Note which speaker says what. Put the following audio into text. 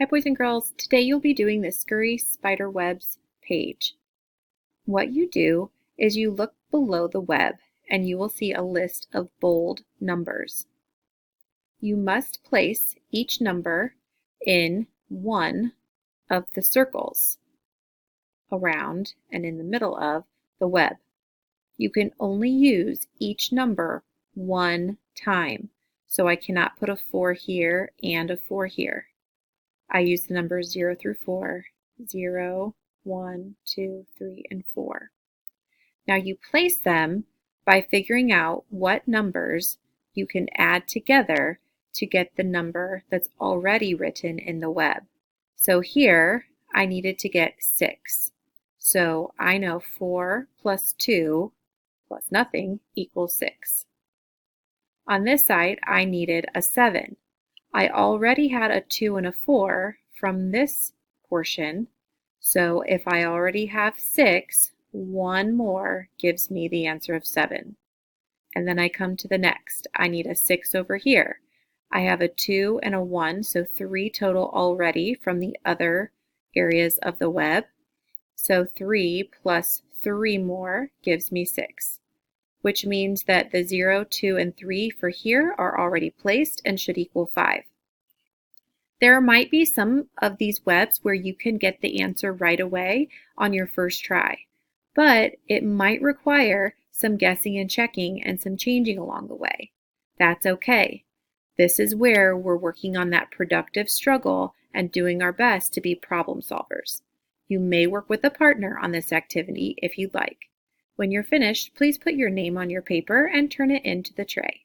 Speaker 1: Hi boys and girls, today you'll be doing the Scurry spider webs page. What you do is you look below the web and you will see a list of bold numbers. You must place each number in one of the circles around and in the middle of the web. You can only use each number one time, so I cannot put a 4 here and a 4 here. I use the numbers 0 through 4, 0, 1, 2, 3, and 4. Now you place them by figuring out what numbers you can add together to get the number that's already written in the web. So here I needed to get 6. So I know 4 plus 2 plus nothing equals 6. On this side I needed a 7. I already had a 2 and a 4 from this portion, so if I already have 6, one more gives me the answer of 7. And then I come to the next. I need a 6 over here. I have a 2 and a 1, so 3 total already from the other areas of the web. So 3 plus 3 more gives me 6, which means that the 0, 2, and 3 for here are already placed and should equal 5. There might be some of these webs where you can get the answer right away on your first try, but it might require some guessing and checking and some changing along the way. That's okay. This is where we're working on that productive struggle and doing our best to be problem solvers. You may work with a partner on this activity if you'd like. When you're finished, please put your name on your paper and turn it into the tray.